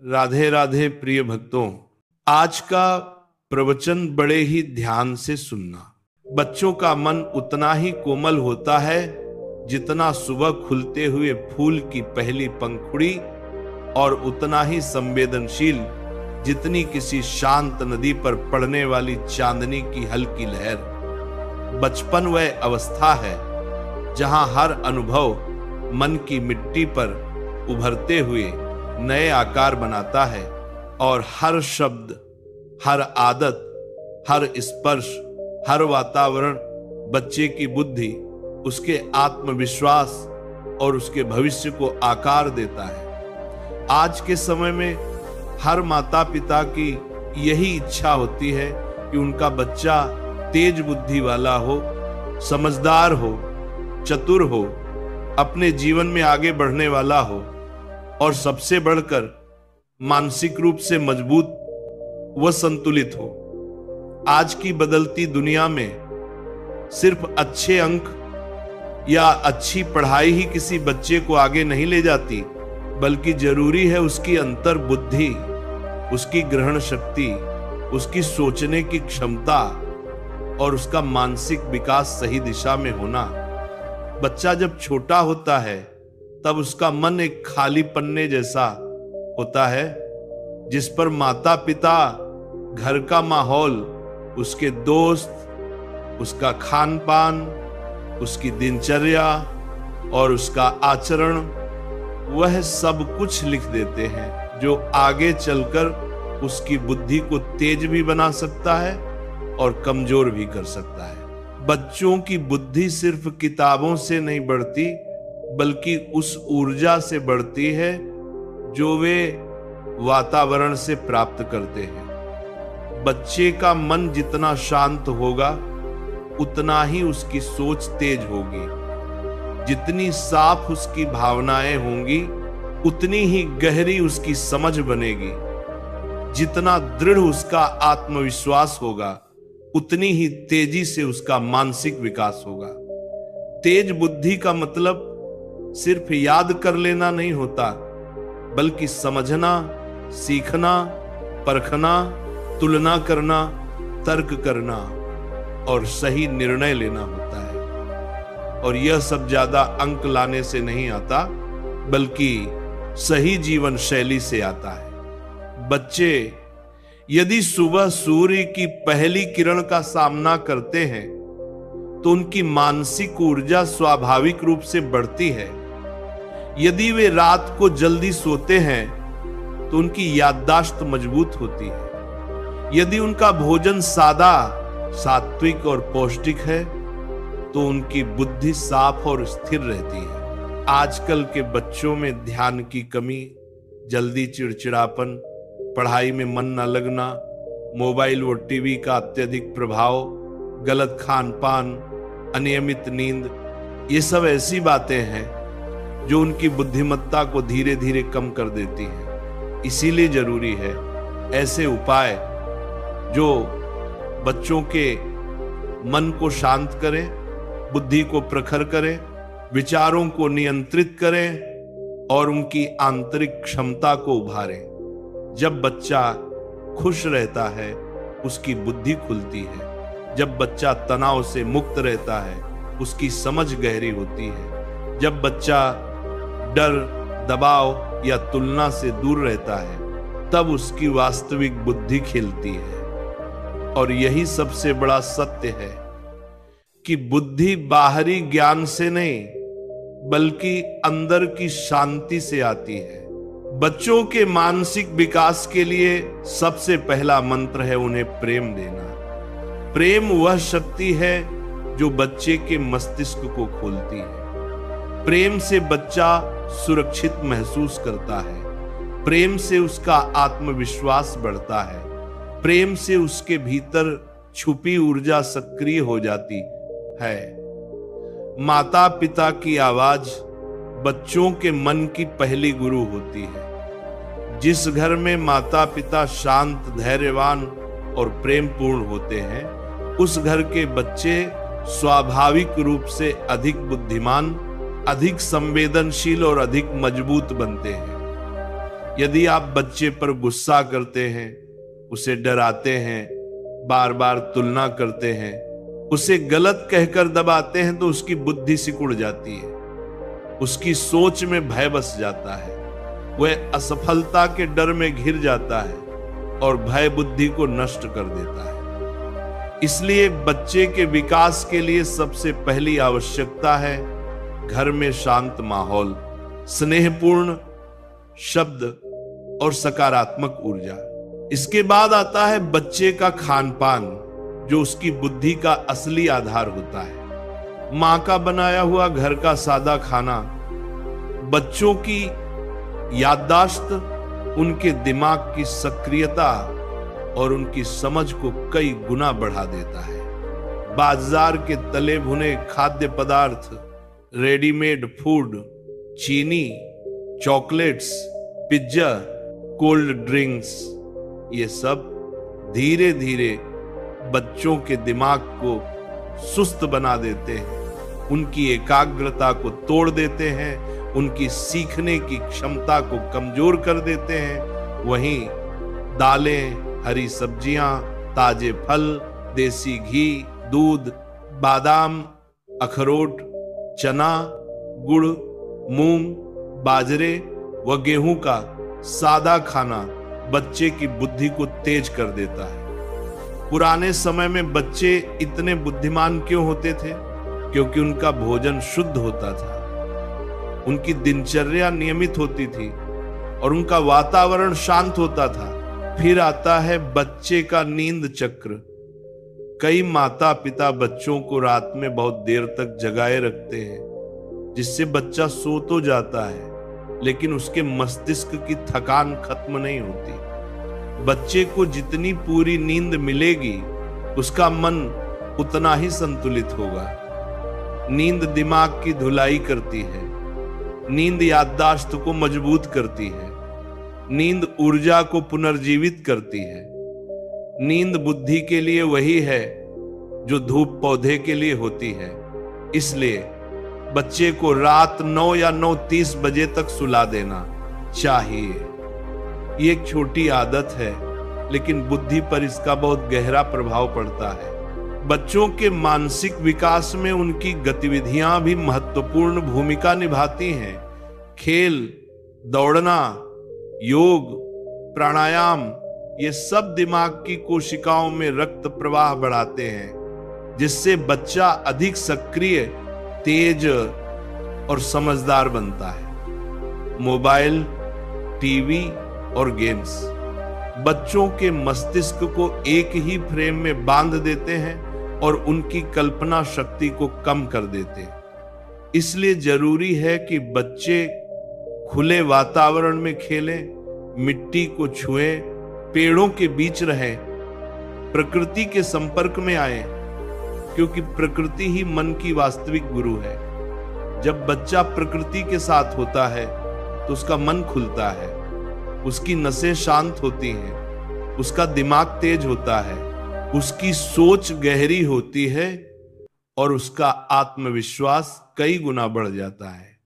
राधे राधे प्रिय भक्तों। आज का प्रवचन बड़े ही ध्यान से सुनना। बच्चों का मन उतना ही कोमल होता है जितना सुबह खुलते हुए फूल की पहली पंखुड़ी, और उतना ही संवेदनशील जितनी किसी शांत नदी पर पड़ने वाली चांदनी की हल्की लहर। बचपन वह अवस्था है जहां हर अनुभव मन की मिट्टी पर उभरते हुए नए आकार बनाता है, और हर शब्द, हर आदत, हर स्पर्श, हर वातावरण बच्चे की बुद्धि, उसके आत्मविश्वास और उसके भविष्य को आकार देता है। आज के समय में हर माता पिता की यही इच्छा होती है कि उनका बच्चा तेज बुद्धि वाला हो, समझदार हो, चतुर हो, अपने जीवन में आगे बढ़ने वाला हो, और सबसे बढ़कर मानसिक रूप से मजबूत व संतुलित हो। आज की बदलती दुनिया में सिर्फ अच्छे अंक या अच्छी पढ़ाई ही किसी बच्चे को आगे नहीं ले जाती, बल्कि जरूरी है उसकी अंतर बुद्धि, उसकी ग्रहण शक्ति, उसकी सोचने की क्षमता और उसका मानसिक विकास सही दिशा में होना। बच्चा जब छोटा होता है तब उसका मन एक खाली पन्ने जैसा होता है, जिस पर माता पिता, घर का माहौल, उसके दोस्त, उसका खान पान, उसकी दिनचर्या और उसका आचरण, वह सब कुछ लिख देते हैं जो आगे चलकर उसकी बुद्धि को तेज भी बना सकता है और कमजोर भी कर सकता है। बच्चों की बुद्धि सिर्फ किताबों से नहीं बढ़ती, बल्कि उस ऊर्जा से बढ़ती है जो वे वातावरण से प्राप्त करते हैं। बच्चे का मन जितना शांत होगा उतना ही उसकी सोच तेज होगी, जितनी साफ उसकी भावनाएं होंगी उतनी ही गहरी उसकी समझ बनेगी, जितना दृढ़ उसका आत्मविश्वास होगा उतनी ही तेजी से उसका मानसिक विकास होगा। तेज बुद्धि का मतलब सिर्फ याद कर लेना नहीं होता, बल्कि समझना, सीखना, परखना, तुलना करना, तर्क करना और सही निर्णय लेना होता है। और यह सब ज्यादा अंक लाने से नहीं आता, बल्कि सही जीवन शैली से आता है। बच्चे यदि सुबह सूर्य की पहली किरण का सामना करते हैं तो उनकी मानसिक ऊर्जा स्वाभाविक रूप से बढ़ती है। यदि वे रात को जल्दी सोते हैं तो उनकी याददाश्त मजबूत होती है। यदि उनका भोजन सादा, सात्विक और पौष्टिक है तो उनकी बुद्धि साफ और स्थिर रहती है। आजकल के बच्चों में ध्यान की कमी, जल्दी चिड़चिड़ापन, पढ़ाई में मन न लगना, मोबाइल व टीवी का अत्यधिक प्रभाव, गलत खान पान, अनियमित नींद, ये सब ऐसी बातें हैं जो उनकी बुद्धिमत्ता को धीरे धीरे कम कर देती हैं। इसीलिए जरूरी है ऐसे उपाय जो बच्चों के मन को शांत करें, बुद्धि को प्रखर करें, विचारों को नियंत्रित करें और उनकी आंतरिक क्षमता को उभारें। जब बच्चा खुश रहता है उसकी बुद्धि खुलती है। जब बच्चा तनाव से मुक्त रहता है उसकी समझ गहरी होती है। जब बच्चा डर, दबाव या तुलना से दूर रहता है तब उसकी वास्तविक बुद्धि खिलती है। और यही सबसे बड़ा सत्य है कि बुद्धि बाहरी ज्ञान से नहीं बल्कि अंदर की शांति से आती है। बच्चों के मानसिक विकास के लिए सबसे पहला मंत्र है उन्हें प्रेम देना। प्रेम वह शक्ति है जो बच्चे के मस्तिष्क को खोलती है। प्रेम से बच्चा सुरक्षित महसूस करता है। प्रेम से उसका आत्मविश्वास बढ़ता है। प्रेम से उसके भीतर छुपी ऊर्जा सक्रिय हो जाती है। माता पिता की आवाज बच्चों के मन की पहली गुरु होती है। जिस घर में माता पिता शांत, धैर्यवान और प्रेमपूर्ण होते हैं, उस घर के बच्चे स्वाभाविक रूप से अधिक बुद्धिमान, अधिक संवेदनशील और अधिक मजबूत बनते हैं। यदि आप बच्चे पर गुस्सा करते हैं, उसे डराते हैं, बार बार तुलना करते हैं, उसे गलत कहकर दबाते हैं, तो उसकी बुद्धि सिकुड़ जाती है, उसकी सोच में भय बस जाता है, वह असफलता के डर में घिर जाता है और भय बुद्धि को नष्ट कर देता है। इसलिए बच्चे के विकास के लिए सबसे पहली आवश्यकता है घर में शांत माहौल, स्नेहपूर्ण शब्द और सकारात्मक ऊर्जा। इसके बाद आता है बच्चे का खान पान, जो उसकी बुद्धि का असली आधार होता है। मां का बनाया हुआ घर का सादा खाना बच्चों की याददाश्त, उनके दिमाग की सक्रियता और उनकी समझ को कई गुना बढ़ा देता है। बाजार के तले भुने खाद्य पदार्थ, रेडीमेड फूड, चीनी, चॉकलेट्स, पिज्जा, कोल्ड ड्रिंक्स, ये सब धीरे धीरे बच्चों के दिमाग को सुस्त बना देते हैं, उनकी एकाग्रता को तोड़ देते हैं, उनकी सीखने की क्षमता को कमजोर कर देते हैं। वहीं दालें, हरी सब्जियां, ताजे फल, देसी घी, दूध, बादाम, अखरोट, चना, गुड़, मूंग, बाजरे व गेहूं का सादा खाना बच्चे की बुद्धि को तेज कर देता है। पुराने समय में बच्चे इतने बुद्धिमान क्यों होते थे? क्योंकि उनका भोजन शुद्ध होता था, उनकी दिनचर्या नियमित होती थी और उनका वातावरण शांत होता था। फिर आता है बच्चे का नींद चक्र। कई माता पिता बच्चों को रात में बहुत देर तक जगाए रखते हैं, जिससे बच्चा सो तो जाता है लेकिन उसके मस्तिष्क की थकान खत्म नहीं होती। बच्चे को जितनी पूरी नींद मिलेगी, उसका मन उतना ही संतुलित होगा। नींद दिमाग की धुलाई करती है, नींद याददाश्त को मजबूत करती है, नींद ऊर्जा को पुनर्जीवित करती है। नींद बुद्धि के लिए वही है जो धूप पौधे के लिए होती है। इसलिए बच्चे को रात 9 या 9:30 बजे तक सुला देना चाहिए। ये एक छोटी आदत है, लेकिन बुद्धि पर इसका बहुत गहरा प्रभाव पड़ता है। बच्चों के मानसिक विकास में उनकी गतिविधियां भी महत्वपूर्ण भूमिका निभाती हैं। खेल, दौड़ना, योग, प्राणायाम, ये सब दिमाग की कोशिकाओं में रक्त प्रवाह बढ़ाते हैं, जिससे बच्चा अधिक सक्रिय, तेज और समझदार बनता है। मोबाइल, टीवी और गेम्स बच्चों के मस्तिष्क को एक ही फ्रेम में बांध देते हैं और उनकी कल्पना शक्ति को कम कर देते हैं। इसलिए जरूरी है कि बच्चे खुले वातावरण में खेलें, मिट्टी को छुएं, पेड़ों के बीच रहें, प्रकृति के संपर्क में आएं, क्योंकि प्रकृति ही मन की वास्तविक गुरु है। जब बच्चा प्रकृति के साथ होता है तो उसका मन खुलता है, उसकी नसें शांत होती हैं, उसका दिमाग तेज होता है, उसकी सोच गहरी होती है और उसका आत्मविश्वास कई गुना बढ़ जाता है।